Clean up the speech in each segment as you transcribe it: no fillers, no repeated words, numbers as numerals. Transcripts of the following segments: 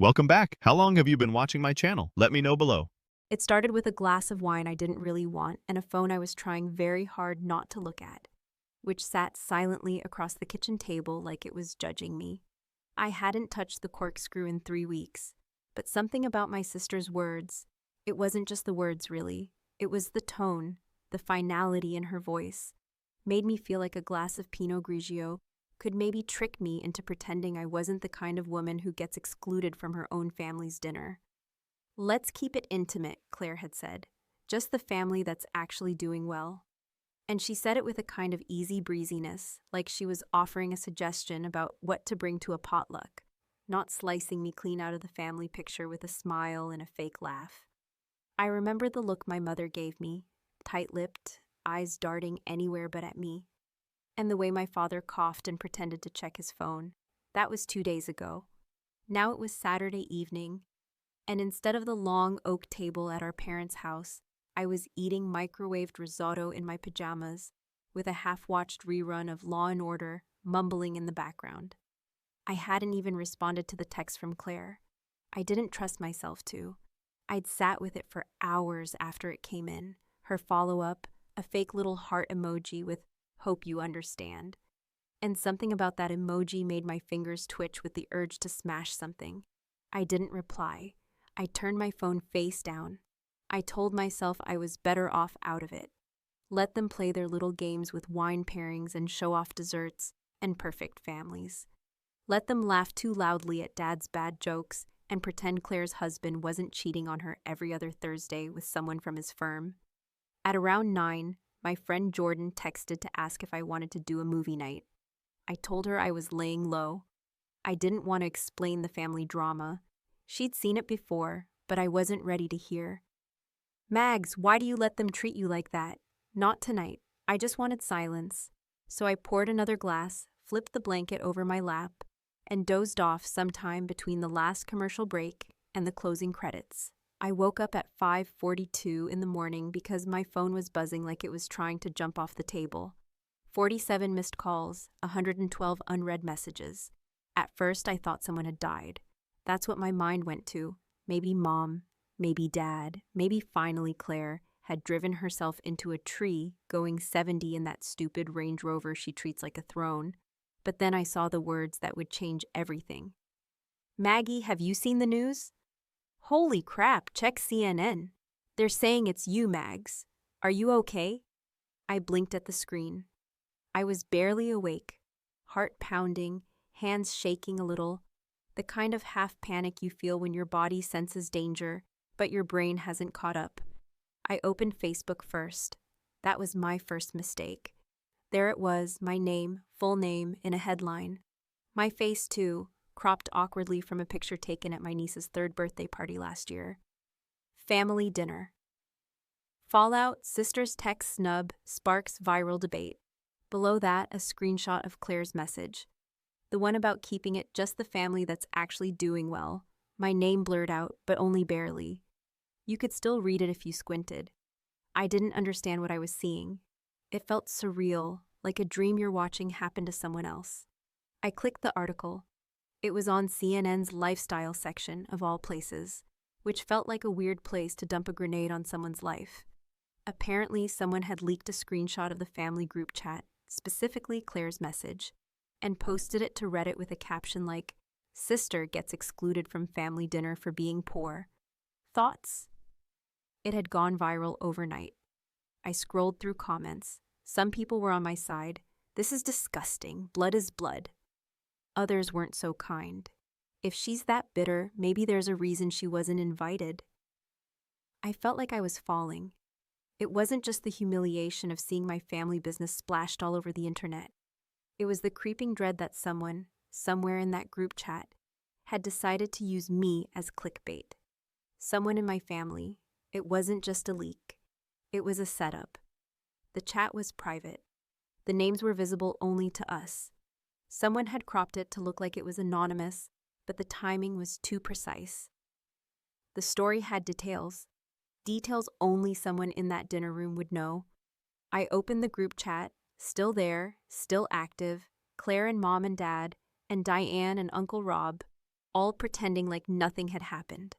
Welcome back. How long have you been watching my channel? Let me know below. It started with a glass of wine I didn't really want and a phone I was trying very hard not to look at, which sat silently across the kitchen table like it was judging me. I hadn't touched the corkscrew in 3 weeks, but something about my sister's words, it wasn't just the words really, it was the tone, the finality in her voice, made me feel like a glass of Pinot Grigio could maybe trick me into pretending I wasn't the kind of woman who gets excluded from her own family's dinner. "Let's keep it intimate," Claire had said. "Just the family that's actually doing well." And she said it with a kind of easy breeziness, like she was offering a suggestion about what to bring to a potluck, not slicing me clean out of the family picture with a smile and a fake laugh. I remember the look my mother gave me, tight-lipped, eyes darting anywhere but at me, and the way my father coughed and pretended to check his phone. That was 2 days ago. Now it was Saturday evening, and instead of the long oak table at our parents' house, I was eating microwaved risotto in my pajamas, with a half-watched rerun of Law and Order mumbling in the background. I hadn't even responded to the text from Claire. I didn't trust myself to. I'd sat with it for hours after it came in, her follow-up, a fake little heart emoji with "hope you understand." And something about that emoji made my fingers twitch with the urge to smash something. I didn't reply. I turned my phone face down. I told myself I was better off out of it. Let them play their little games with wine pairings and show-off desserts and perfect families. Let them laugh too loudly at Dad's bad jokes and pretend Claire's husband wasn't cheating on her every other Thursday with someone from his firm. At around 9, my friend Jordan texted to ask if I wanted to do a movie night. I told her I was laying low. I didn't want to explain the family drama. She'd seen it before, but I wasn't ready to hear. "Mags, why do you let them treat you like that?" "Not tonight. I just wanted silence." So I poured another glass, flipped the blanket over my lap, and dozed off sometime between the last commercial break and the closing credits. I woke up at 5:42 in the morning because my phone was buzzing like it was trying to jump off the table. 47 missed calls, 112 unread messages. At first, I thought someone had died. That's what my mind went to. Maybe Mom, maybe Dad, maybe finally Claire had driven herself into a tree going 70 in that stupid Range Rover she treats like a throne. But then I saw the words that would change everything. "Maggie, have you seen the news?" "Holy crap, check CNN. They're saying it's you, Mags. Are you okay?" I blinked at the screen. I was barely awake, heart pounding, hands shaking a little, the kind of half panic you feel when your body senses danger, but your brain hasn't caught up. I opened Facebook first. That was my first mistake. There it was, my name, full name, in a headline. My face, too, cropped awkwardly from a picture taken at my niece's 3rd birthday party last year. Family dinner. Fallout, sisters text snub, sparks viral debate. Below that, a screenshot of Claire's message. The one about keeping it just the family that's actually doing well. My name blurred out, but only barely. You could still read it if you squinted. I didn't understand what I was seeing. It felt surreal, like a dream you're watching happen to someone else. I clicked the article. It was on CNN's lifestyle section, of all places, which felt like a weird place to dump a grenade on someone's life. Apparently, someone had leaked a screenshot of the family group chat, specifically Claire's message, and posted it to Reddit with a caption like, "Sister gets excluded from family dinner for being poor. Thoughts?" It had gone viral overnight. I scrolled through comments. Some people were on my side. "This is disgusting. Blood is blood." Others weren't so kind. "If she's that bitter, maybe there's a reason she wasn't invited." I felt like I was falling. It wasn't just the humiliation of seeing my family business splashed all over the internet. It was the creeping dread that someone, somewhere in that group chat, had decided to use me as clickbait. Someone in my family. It wasn't just a leak. It was a setup. The chat was private. The names were visible only to us. Someone had cropped it to look like it was anonymous, but the timing was too precise. The story had details only someone in that dinner room would know. I opened the group chat, still there, still active, Claire and Mom and Dad, and Diane and Uncle Rob. all pretending like nothing had happened.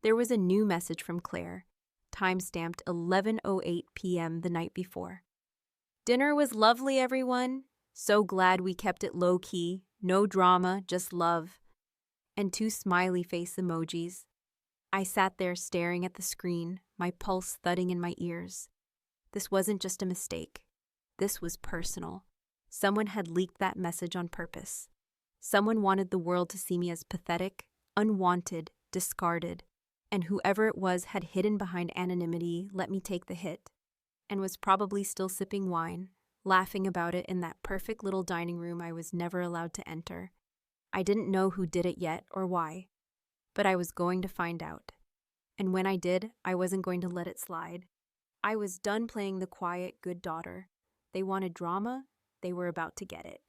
There was a new message from Claire, time-stamped 11:08 p.m. the night before. "Dinner was lovely, everyone. So glad we kept it low-key, no drama, just love." And 2 smiley face emojis. I sat there staring at the screen, my pulse thudding in my ears. This wasn't just a mistake. This was personal. Someone had leaked that message on purpose. Someone wanted the world to see me as pathetic, unwanted, discarded, and whoever it was had hidden behind anonymity, let me take the hit, and was probably still sipping wine, laughing about it in that perfect little dining room I was never allowed to enter. I didn't know who did it yet or why, but I was going to find out. And when I did, I wasn't going to let it slide. I was done playing the quiet, good daughter. They wanted drama, they were about to get it.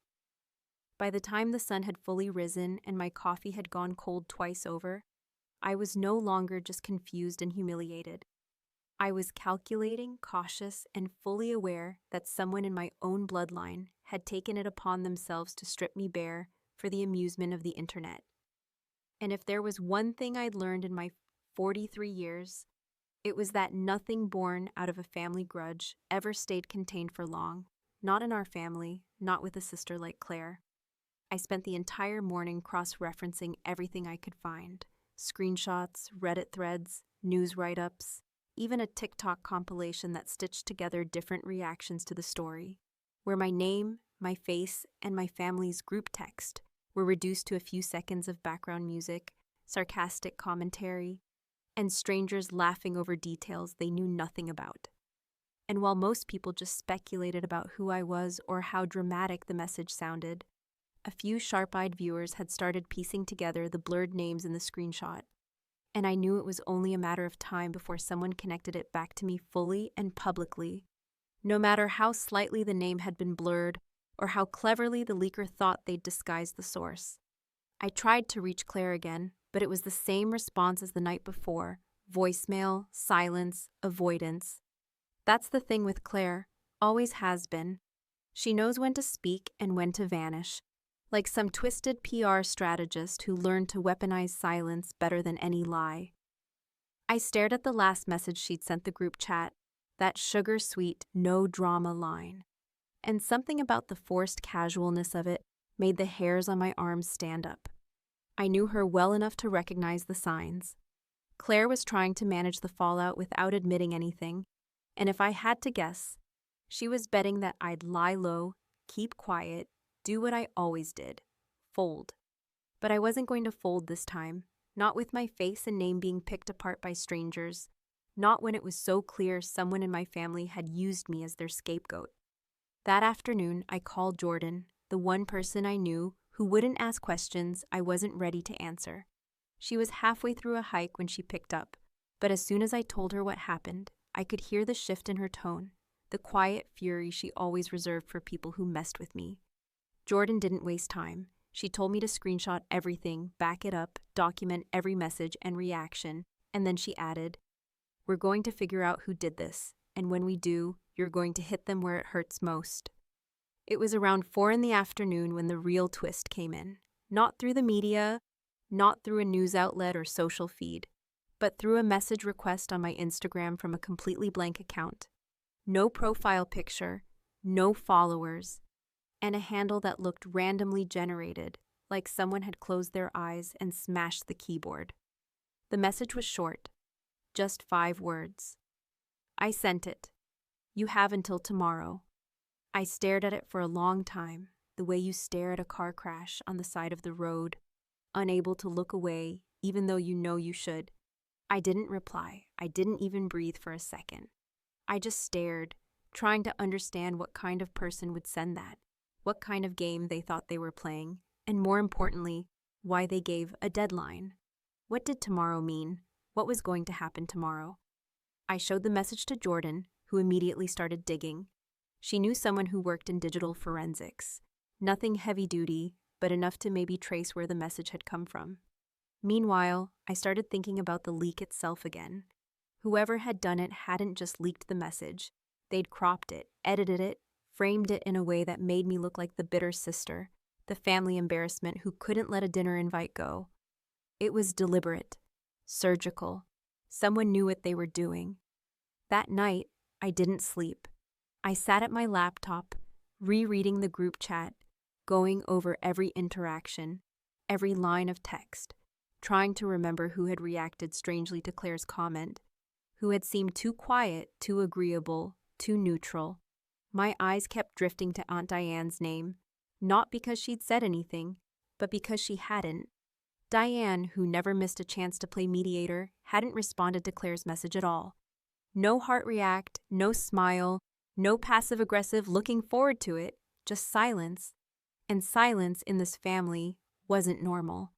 By the time the sun had fully risen and my coffee had gone cold twice over, I was no longer just confused and humiliated. I was calculating, cautious, and fully aware that someone in my own bloodline had taken it upon themselves to strip me bare for the amusement of the internet. And if there was one thing I'd learned in my 43 years, it was that nothing born out of a family grudge ever stayed contained for long, not in our family, not with a sister like Claire. I spent the entire morning cross-referencing everything I could find. Screenshots, Reddit threads, news write-ups, even a TikTok compilation that stitched together different reactions to the story, where my name, my face, and my family's group text were reduced to a few seconds of background music, sarcastic commentary, and strangers laughing over details they knew nothing about. And while most people just speculated about who I was or how dramatic the message sounded, a few sharp-eyed viewers had started piecing together the blurred names in the screenshot, and I knew it was only a matter of time before someone connected it back to me fully and publicly, no matter how slightly the name had been blurred or how cleverly the leaker thought they'd disguise the source. I tried to reach Claire again, but it was the same response as the night before: voicemail, silence, avoidance. That's the thing with Claire, always has been. She knows when to speak and when to vanish, like some twisted PR strategist who learned to weaponize silence better than any lie. I stared at the last message she'd sent the group chat, that sugar-sweet, no-drama line, and something about the forced casualness of it made the hairs on my arms stand up. I knew her well enough to recognize the signs. Claire was trying to manage the fallout without admitting anything, and if I had to guess, she was betting that I'd lie low, keep quiet, do what I always did, fold. But I wasn't going to fold this time, not with my face and name being picked apart by strangers, not when it was so clear someone in my family had used me as their scapegoat. That afternoon, I called Jordan, the one person I knew who wouldn't ask questions I wasn't ready to answer. She was halfway through a hike when she picked up, but as soon as I told her what happened, I could hear the shift in her tone, the quiet fury she always reserved for people who messed with me. Jordan didn't waste time. She told me to screenshot everything, back it up, document every message and reaction, and then she added, "We're going to figure out who did this, and when we do, you're going to hit them where it hurts most." It was around 4 p.m. when the real twist came in. Not through the media, not through a news outlet or social feed, but through a message request on my Instagram from a completely blank account. No profile picture, no followers, and a handle that looked randomly generated, like someone had closed their eyes and smashed the keyboard. The message was short, just 5 words. I sent it. "You have until tomorrow." I stared at it for a long time, the way you stare at a car crash on the side of the road, unable to look away, even though you know you should. I didn't reply. I didn't even breathe for a second. I just stared, trying to understand what kind of person would send that, what kind of game they thought they were playing, and more importantly, why they gave a deadline. What did tomorrow mean? What was going to happen tomorrow? I showed the message to Jordan, who immediately started digging. She knew someone who worked in digital forensics. Nothing heavy-duty, but enough to maybe trace where the message had come from. Meanwhile, I started thinking about the leak itself again. Whoever had done it hadn't just leaked the message. They'd cropped it, edited it, framed it in a way that made me look like the bitter sister, the family embarrassment who couldn't let a dinner invite go. It was deliberate, surgical. Someone knew what they were doing. That night, I didn't sleep. I sat at my laptop, rereading the group chat, going over every interaction, every line of text, trying to remember who had reacted strangely to Claire's comment, who had seemed too quiet, too agreeable, too neutral. My eyes kept drifting to Aunt Diane's name, not because she'd said anything, but because she hadn't. Diane, who never missed a chance to play mediator, hadn't responded to Claire's message at all. No heart react, no smile, no passive-aggressive looking forward to it, just silence. And silence in this family wasn't normal.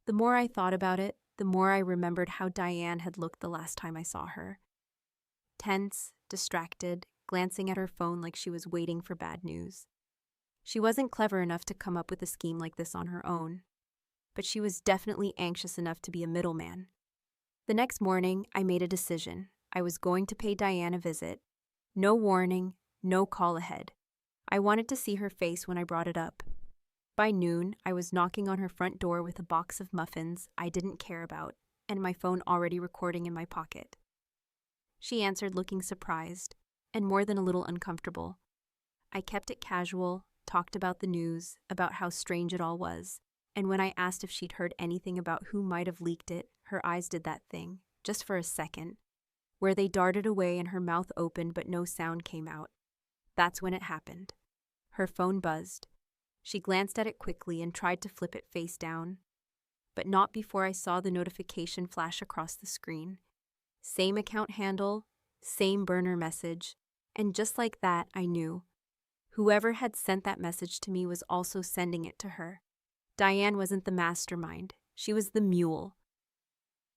The more I thought about it, the more I remembered how Diane had looked the last time I saw her. Tense, distracted, glancing at her phone like she was waiting for bad news. She wasn't clever enough to come up with a scheme like this on her own, but she was definitely anxious enough to be a middleman. The next morning, I made a decision. I was going to pay Diane a visit. No warning, no call ahead. I wanted to see her face when I brought it up. By noon, I was knocking on her front door with a box of muffins I didn't care about, and my phone already recording in my pocket. She answered looking surprised, and more than a little uncomfortable. I kept it casual, talked about the news, about how strange it all was, and when I asked if she'd heard anything about who might have leaked it, her eyes did that thing, just for a second, where they darted away and her mouth opened but no sound came out. That's when it happened. Her phone buzzed. She glanced at it quickly and tried to flip it face down, but not before I saw the notification flash across the screen. Same account handle, same burner message, and just like that, I knew. Whoever had sent that message to me was also sending it to her. Diane wasn't the mastermind. She was the mule.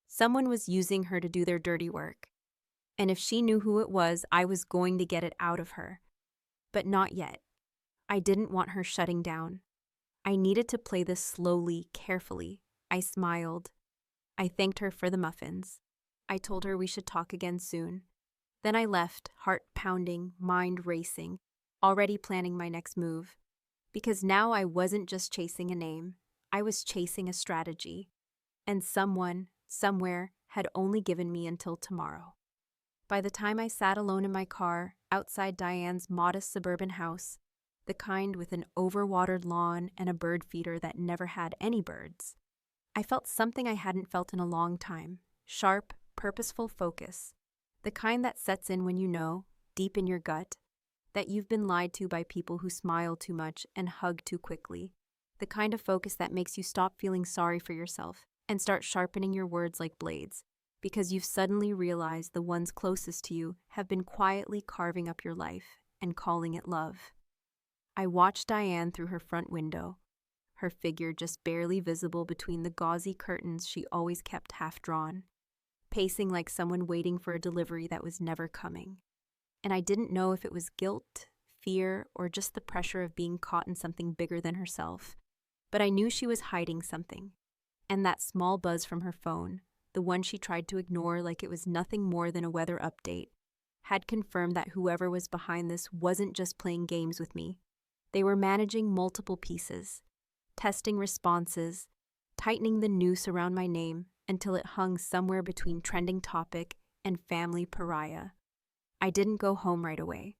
Someone was using her to do their dirty work. And if she knew who it was, I was going to get it out of her. But not yet. I didn't want her shutting down. I needed to play this slowly, carefully. I smiled. I thanked her for the muffins. I told her we should talk again soon. Then I left, heart pounding, mind racing, already planning my next move. Because now I wasn't just chasing a name. I was chasing a strategy. And someone, somewhere, had only given me until tomorrow. By the time I sat alone in my car, outside Diane's modest suburban house, the kind with an overwatered lawn and a bird feeder that never had any birds, I felt something I hadn't felt in a long time. Sharp, purposeful focus. The kind that sets in when you know, deep in your gut, that you've been lied to by people who smile too much and hug too quickly. The kind of focus that makes you stop feeling sorry for yourself and start sharpening your words like blades, because you've suddenly realized the ones closest to you have been quietly carving up your life and calling it love. I watched Diane through her front window, her figure just barely visible between the gauzy curtains she always kept half drawn, pacing like someone waiting for a delivery that was never coming. And I didn't know if it was guilt, fear, or just the pressure of being caught in something bigger than herself. But I knew she was hiding something. And that small buzz from her phone, the one she tried to ignore like it was nothing more than a weather update, had confirmed that whoever was behind this wasn't just playing games with me. They were managing multiple pieces, testing responses, tightening the noose around my name until it hung somewhere between trending topic and family pariah. I didn't go home right away.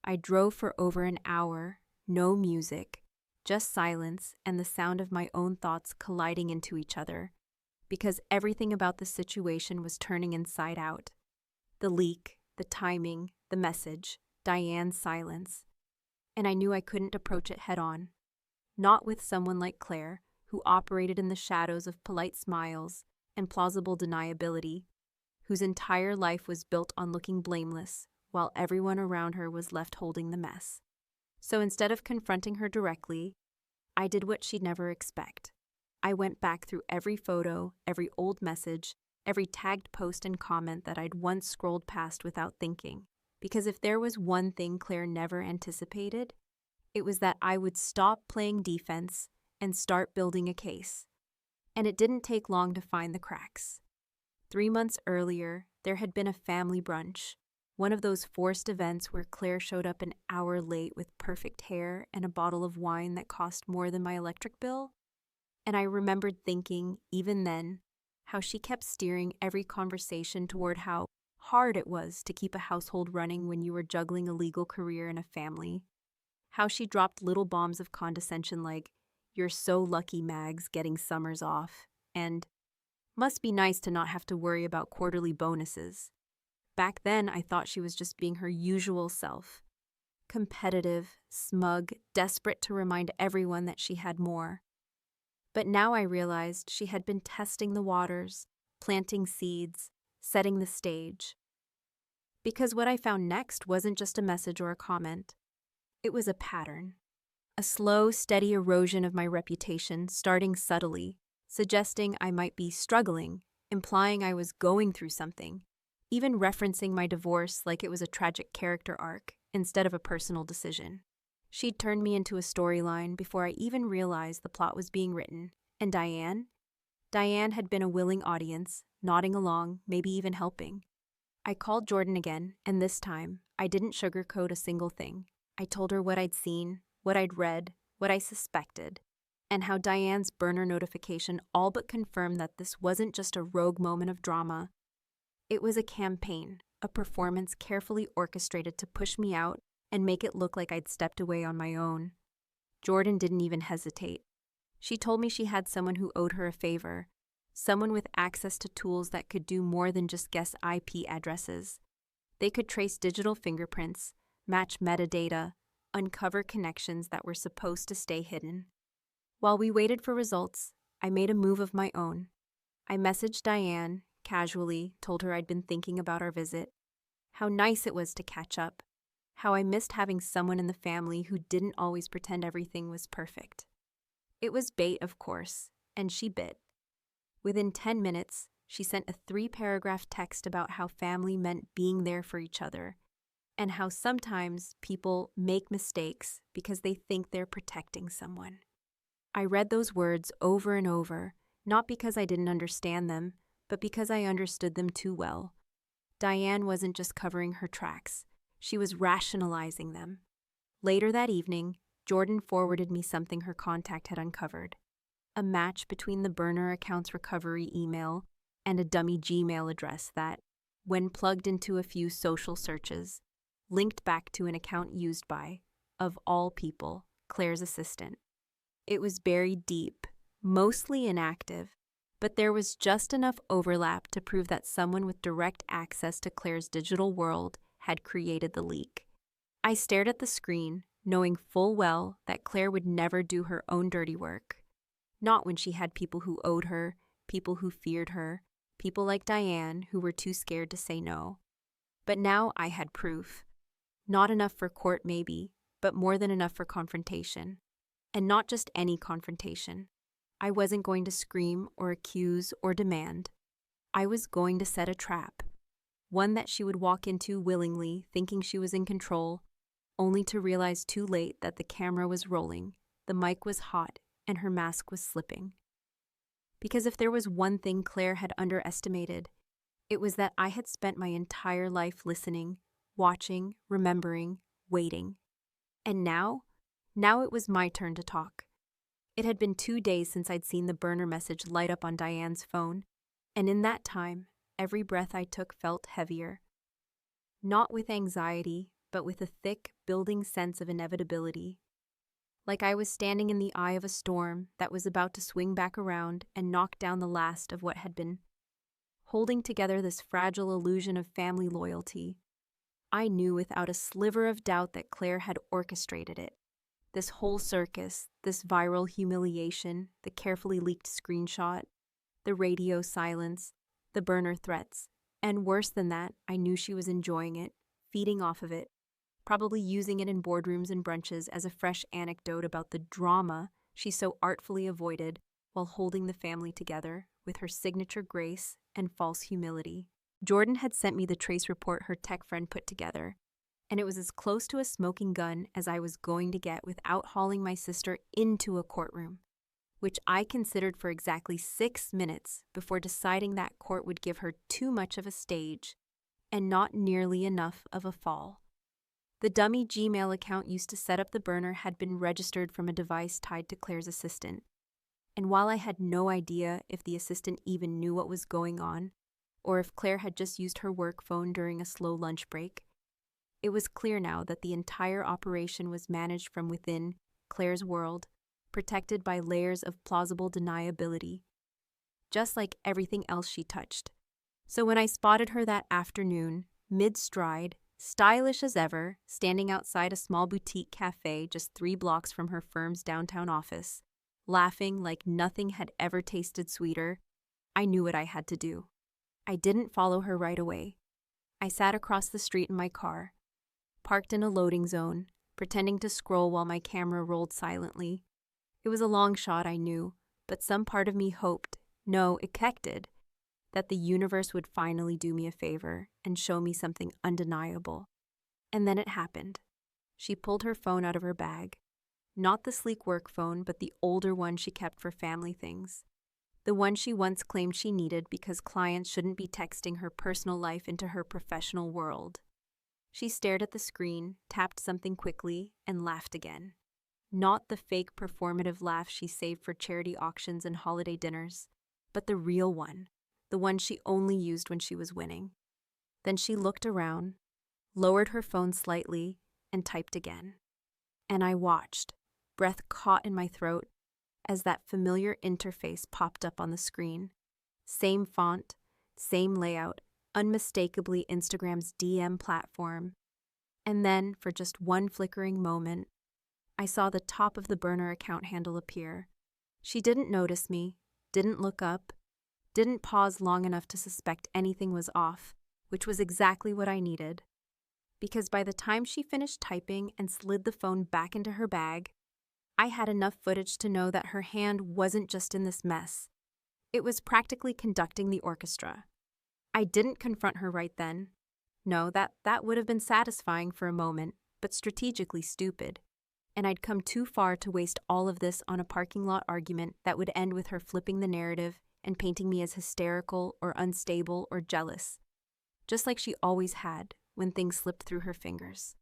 I drove for over an hour, no music, just silence and the sound of my own thoughts colliding into each other, because everything about the situation was turning inside out. The leak, the timing, the message, Diane's silence. And I knew I couldn't approach it head-on. Not with someone like Claire, who operated in the shadows of polite smiles and plausible deniability, whose entire life was built on looking blameless, while everyone around her was left holding the mess. So instead of confronting her directly, I did what she'd never expect. I went back through every photo, every old message, every tagged post and comment that I'd once scrolled past without thinking. Because if there was one thing Claire never anticipated, it was that I would stop playing defense and start building a case. And it didn't take long to find the cracks. 3 months earlier, there had been a family brunch, One of those forced events where Claire showed up an hour late with perfect hair and a bottle of wine that cost more than my electric bill. And I remembered thinking, even then, how she kept steering every conversation toward how hard it was to keep a household running when you were juggling a legal career and a family. How she dropped little bombs of condescension like, "You're so lucky, Mags, getting summers off," and "Must be nice to not have to worry about quarterly bonuses." Back then, I thought she was just being her usual self. Competitive, smug, desperate to remind everyone that she had more. But now I realized she had been testing the waters, planting seeds, setting the stage. Because what I found next wasn't just a message or a comment. It was a pattern. A slow, steady erosion of my reputation, starting subtly, suggesting I might be struggling, implying I was going through something, even referencing my divorce like it was a tragic character arc instead of a personal decision. She'd turned me into a storyline before I even realized the plot was being written, and Diane had been a willing audience, nodding along, maybe even helping. I called Jordan again, and this time, I didn't sugarcoat a single thing. I told her what I'd seen, what I'd read, what I suspected, and how Diane's burner notification all but confirmed that this wasn't just a rogue moment of drama. It was a campaign, a performance carefully orchestrated to push me out and make it look like I'd stepped away on my own. Jordan didn't even hesitate. She told me she had someone who owed her a favor, someone with access to tools that could do more than just guess IP addresses. They could trace digital fingerprints, match metadata, uncover connections that were supposed to stay hidden. While we waited for results, I made a move of my own. I messaged Diane, casually, told her I'd been thinking about our visit, how nice it was to catch up, how I missed having someone in the family who didn't always pretend everything was perfect. It was bait, of course, and she bit. Within 10 minutes, she sent a 3-paragraph text about how family meant being there for each other, and how sometimes people make mistakes because they think they're protecting someone. I read those words over and over, not because I didn't understand them, but because I understood them too well. Diane wasn't just covering her tracks. She was rationalizing them. Later that evening, Jordan forwarded me something her contact had uncovered. A match between the burner account's recovery email and a dummy Gmail address that, when plugged into a few social searches, linked back to an account used by, of all people, Claire's assistant. It was buried deep, mostly inactive, but there was just enough overlap to prove that someone with direct access to Claire's digital world had created the leak. I stared at the screen, knowing full well that Claire would never do her own dirty work. Not when she had people who owed her, people who feared her, people like Diane who were too scared to say no. But now I had proof. Not enough for court maybe, but more than enough for confrontation. And not just any confrontation. I wasn't going to scream or accuse or demand. I was going to set a trap. One that she would walk into willingly, thinking she was in control, only to realize too late that the camera was rolling, the mic was hot, and her mask was slipping. Because if there was one thing Claire had underestimated, it was that I had spent my entire life listening, watching, remembering, waiting. And now it was my turn to talk. It had been 2 days since I'd seen the burner message light up on Diane's phone, and in that time, every breath I took felt heavier. Not with anxiety, but with a thick, building sense of inevitability. Like I was standing in the eye of a storm that was about to swing back around and knock down the last of what had been holding together this fragile illusion of family loyalty. I knew without a sliver of doubt that Claire had orchestrated it. This whole circus, this viral humiliation, the carefully leaked screenshot, the radio silence, the burner threats, and worse than that, I knew she was enjoying it, feeding off of it, probably using it in boardrooms and brunches as a fresh anecdote about the drama she so artfully avoided while holding the family together with her signature grace and false humility. Jordan had sent me the trace report her tech friend put together, and it was as close to a smoking gun as I was going to get without hauling my sister into a courtroom, which I considered for exactly 6 minutes before deciding that court would give her too much of a stage, and not nearly enough of a fall. The dummy Gmail account used to set up the burner had been registered from a device tied to Claire's assistant. And while I had no idea if the assistant even knew what was going on, or if Claire had just used her work phone during a slow lunch break, it was clear now that the entire operation was managed from within Claire's world, protected by layers of plausible deniability, just like everything else she touched. So when I spotted her that afternoon, mid-stride, stylish as ever, standing outside a small boutique cafe just 3 blocks from her firm's downtown office, laughing like nothing had ever tasted sweeter, I knew what I had to do. I didn't follow her right away. I sat across the street in my car, parked in a loading zone, pretending to scroll while my camera rolled silently. It was a long shot, I knew, but some part of me hoped, no, expected, that the universe would finally do me a favor and show me something undeniable. And then it happened. She pulled her phone out of her bag. Not the sleek work phone, but the older one she kept for family things. The one she once claimed she needed because clients shouldn't be texting her personal life into her professional world. She stared at the screen, tapped something quickly, and laughed again. Not the fake performative laugh she saved for charity auctions and holiday dinners, but the real one, the one she only used when she was winning. Then she looked around, lowered her phone slightly, and typed again. And I watched, breath caught in my throat, as that familiar interface popped up on the screen. Same font, same layout, unmistakably Instagram's DM platform. And then, for just one flickering moment, I saw the top of the burner account handle appear. She didn't notice me, didn't look up, didn't pause long enough to suspect anything was off, which was exactly what I needed. Because by the time she finished typing and slid the phone back into her bag, I had enough footage to know that her hand wasn't just in this mess. It was practically conducting the orchestra. I didn't confront her right then. No, that would have been satisfying for a moment, but strategically stupid. And I'd come too far to waste all of this on a parking lot argument that would end with her flipping the narrative and painting me as hysterical or unstable or jealous, just like she always had when things slipped through her fingers.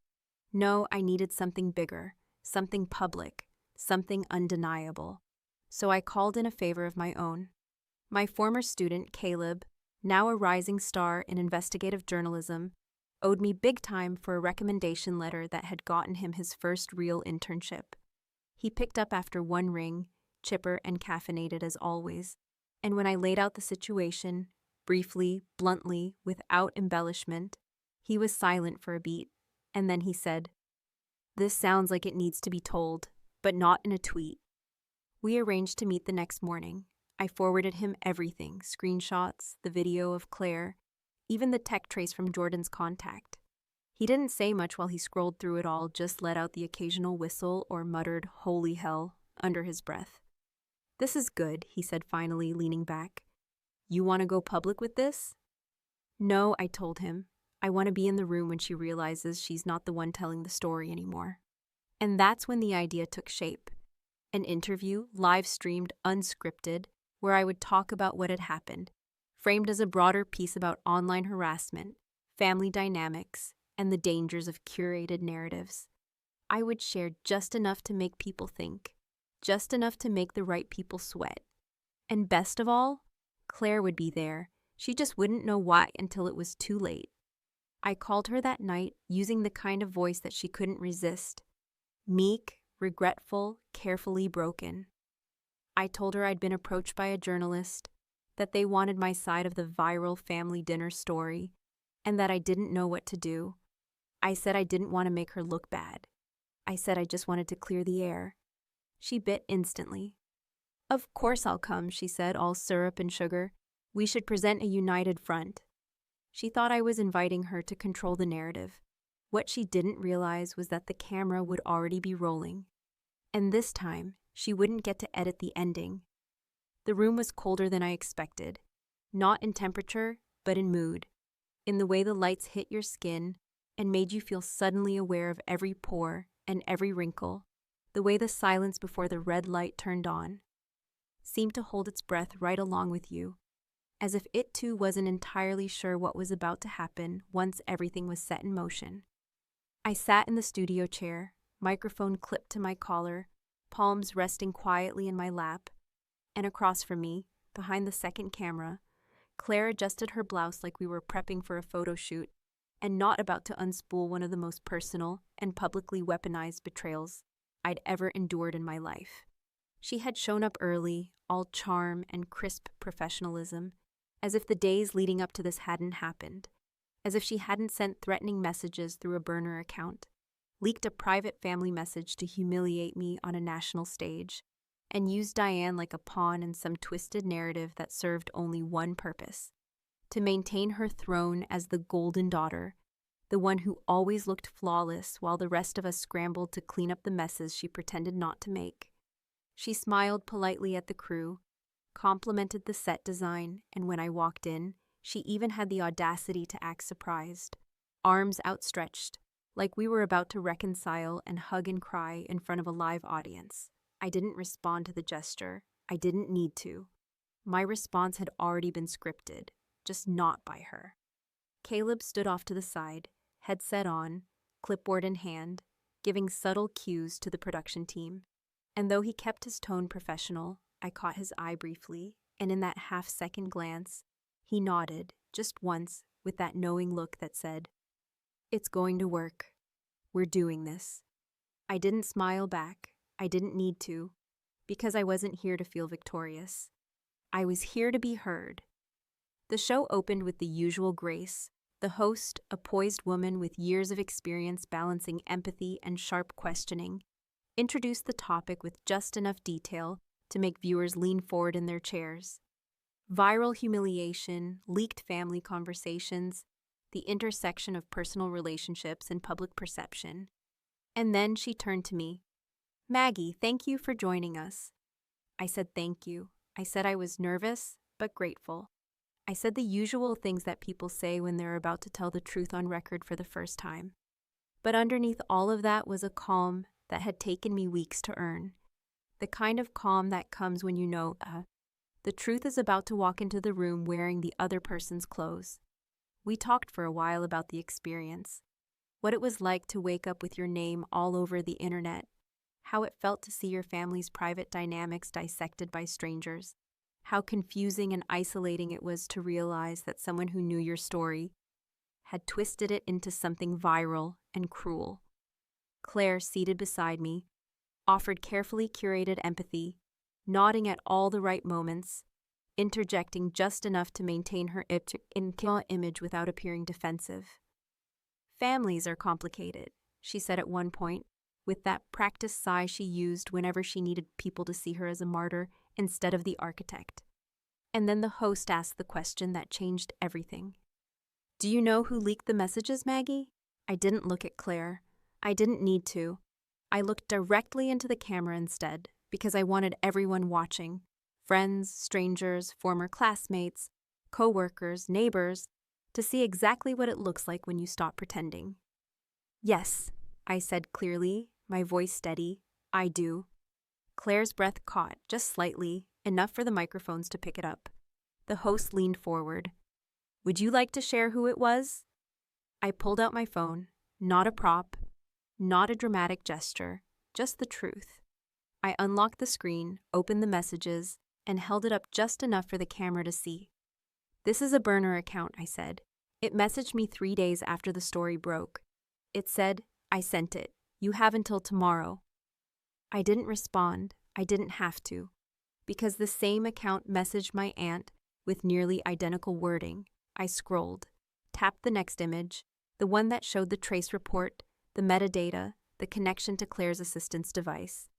No, I needed something bigger, something public, something undeniable. So I called in a favor of my own. My former student, Caleb, now a rising star in investigative journalism, owed me big time for a recommendation letter that had gotten him his first real internship. He picked up after one ring, chipper and caffeinated as always, and when I laid out the situation, briefly, bluntly, without embellishment, he was silent for a beat, and then he said, "This sounds like it needs to be told, but not in a tweet." We arranged to meet the next morning. I forwarded him everything, screenshots, the video of Claire, even the tech trace from Jordan's contact. He didn't say much while he scrolled through it all, just let out the occasional whistle or muttered, "Holy hell," under his breath. "This is good," he said finally, leaning back. "You want to go public with this?" "No," I told him. "I want to be in the room when she realizes she's not the one telling the story anymore." And that's when the idea took shape. An interview, live-streamed, unscripted, where I would talk about what had happened, framed as a broader piece about online harassment, family dynamics, and the dangers of curated narratives. I would share just enough to make people think, just enough to make the right people sweat. And best of all, Claire would be there. She just wouldn't know why until it was too late. I called her that night using the kind of voice that she couldn't resist. Meek, regretful, carefully broken. I told her I'd been approached by a journalist, that they wanted my side of the viral family dinner story, and that I didn't know what to do. I said I didn't want to make her look bad. I said I just wanted to clear the air. She bit instantly. "Of course I'll come," she said, all syrup and sugar. "We should present a united front." She thought I was inviting her to control the narrative. What she didn't realize was that the camera would already be rolling. And this time, she wouldn't get to edit the ending. The room was colder than I expected. Not in temperature, but in mood. In the way the lights hit your skin and made you feel suddenly aware of every pore and every wrinkle. The way the silence before the red light turned on seemed to hold its breath right along with you. as if it too wasn't entirely sure what was about to happen once everything was set in motion. I sat in the studio chair, microphone clipped to my collar, palms resting quietly in my lap, and across from me, behind the second camera, Claire adjusted her blouse like we were prepping for a photo shoot and not about to unspool one of the most personal and publicly weaponized betrayals I'd ever endured in my life. She had shown up early, all charm and crisp professionalism, as if the days leading up to this hadn't happened, as if she hadn't sent threatening messages through a burner account, leaked a private family message to humiliate me on a national stage, and used Diane like a pawn in some twisted narrative that served only one purpose: to maintain her throne as the golden daughter, the one who always looked flawless while the rest of us scrambled to clean up the messes she pretended not to make. She smiled politely at the crew, complimented the set design, and when I walked in, she even had the audacity to act surprised, arms outstretched, like we were about to reconcile and hug and cry in front of a live audience. I didn't respond to the gesture. I didn't need to. My response had already been scripted, just not by her. Caleb stood off to the side, headset on, clipboard in hand, giving subtle cues to the production team. And though he kept his tone professional, I caught his eye briefly, and in that half-second glance, he nodded, just once, with that knowing look that said, "It's going to work. We're doing this." I didn't smile back. I didn't need to, because I wasn't here to feel victorious. I was here to be heard. The show opened with the usual grace, the host, a poised woman with years of experience balancing empathy and sharp questioning, introduced the topic with just enough detail to make viewers lean forward in their chairs. Viral humiliation, leaked family conversations, the intersection of personal relationships and public perception. And then she turned to me. "Maggie, thank you for joining us." I said thank you. I said I was nervous, but grateful. I said the usual things that people say when they're about to tell the truth on record for the first time. But underneath all of that was a calm that had taken me weeks to earn. The kind of calm that comes when you know, the truth is about to walk into the room wearing the other person's clothes. We talked for a while about the experience, what it was like to wake up with your name all over the internet, how it felt to see your family's private dynamics dissected by strangers, how confusing and isolating it was to realize that someone who knew your story had twisted it into something viral and cruel. Claire, seated beside me, offered carefully curated empathy, nodding at all the right moments, interjecting just enough to maintain her image without appearing defensive. "Families are complicated," she said at one point, with that practiced sigh she used whenever she needed people to see her as a martyr instead of the architect. And then the host asked the question that changed everything. "Do you know who leaked the messages, Maggie?" I didn't look at Claire. I didn't need to. I looked directly into the camera instead, because I wanted everyone watching, friends, strangers, former classmates, co-workers, neighbors, to see exactly what it looks like when you stop pretending. "Yes," I said clearly, my voice steady. "I do." Claire's breath caught, just slightly, enough for the microphones to pick it up. The host leaned forward. "Would you like to share who it was?" I pulled out my phone, not a prop, not a dramatic gesture, just the truth. I unlocked the screen, opened the messages, and held it up just enough for the camera to see. "This is a burner account," I said. "It messaged me 3 days after the story broke. It said, 'I sent it. You have until tomorrow.'" I didn't respond. I didn't have to, because the same account messaged my aunt with nearly identical wording. I scrolled, tapped the next image, the one that showed the trace report, the metadata, the connection to Claire's assistant's device.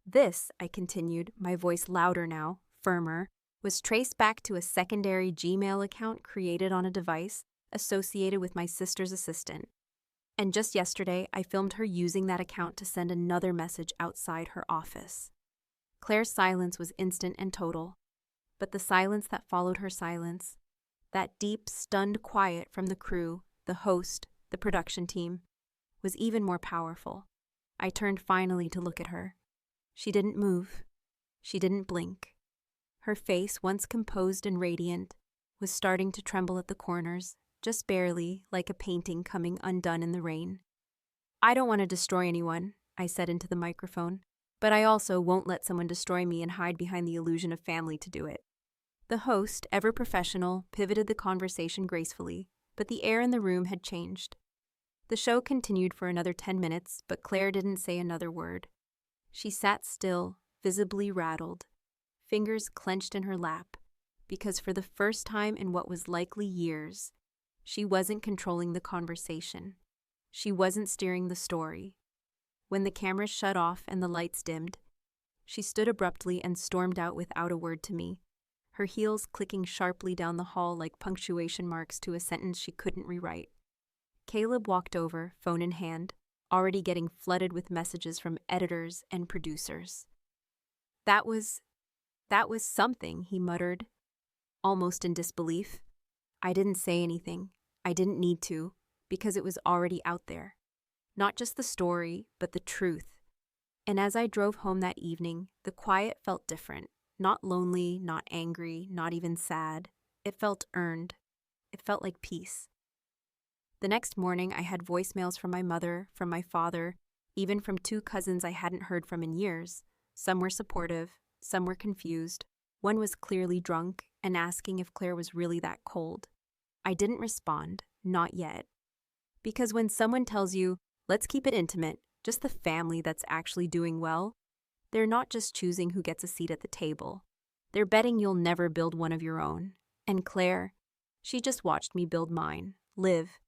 "This," I continued, my voice louder now, firmer, was traced back to a secondary Gmail account created on a device associated with my sister's assistant. And just yesterday, I filmed her using that account to send another message outside her office. Claire's silence was instant and total, but the silence that followed her silence, that deep, stunned quiet from the crew, the host, the production team, was even more powerful. I turned finally to look at her. She didn't move. She didn't blink. Her face, once composed and radiant, was starting to tremble at the corners, just barely, like a painting coming undone in the rain. "I don't want to destroy anyone," I said into the microphone, "but I also won't let someone destroy me and hide behind the illusion of family to do it." The host, ever professional, pivoted the conversation gracefully, but the air in the room had changed. The show continued for another 10 minutes, but Claire didn't say another word. She sat still, visibly rattled, fingers clenched in her lap, because for the first time in what was likely years, she wasn't controlling the conversation. She wasn't steering the story. When the cameras shut off and the lights dimmed, she stood abruptly and stormed out without a word to me, her heels clicking sharply down the hall like punctuation marks to a sentence she couldn't rewrite. Caleb walked over, phone in hand, already getting flooded with messages from editors and producers. That was something," he muttered, almost in disbelief. I didn't say anything. I didn't need to, because it was already out there. Not just the story, but the truth. And as I drove home that evening, the quiet felt different. Not lonely, not angry, not even sad. It felt earned. It felt like peace. The next morning, I had voicemails from my mother, from my father, even from 2 cousins I hadn't heard from in years. Some were supportive, some were confused. One was clearly drunk and asking if Claire was really that cold. I didn't respond, not yet. Because when someone tells you, "Let's keep it intimate, just the family that's actually doing well," they're not just choosing who gets a seat at the table. They're betting you'll never build one of your own. And Claire, she just watched me build mine, live,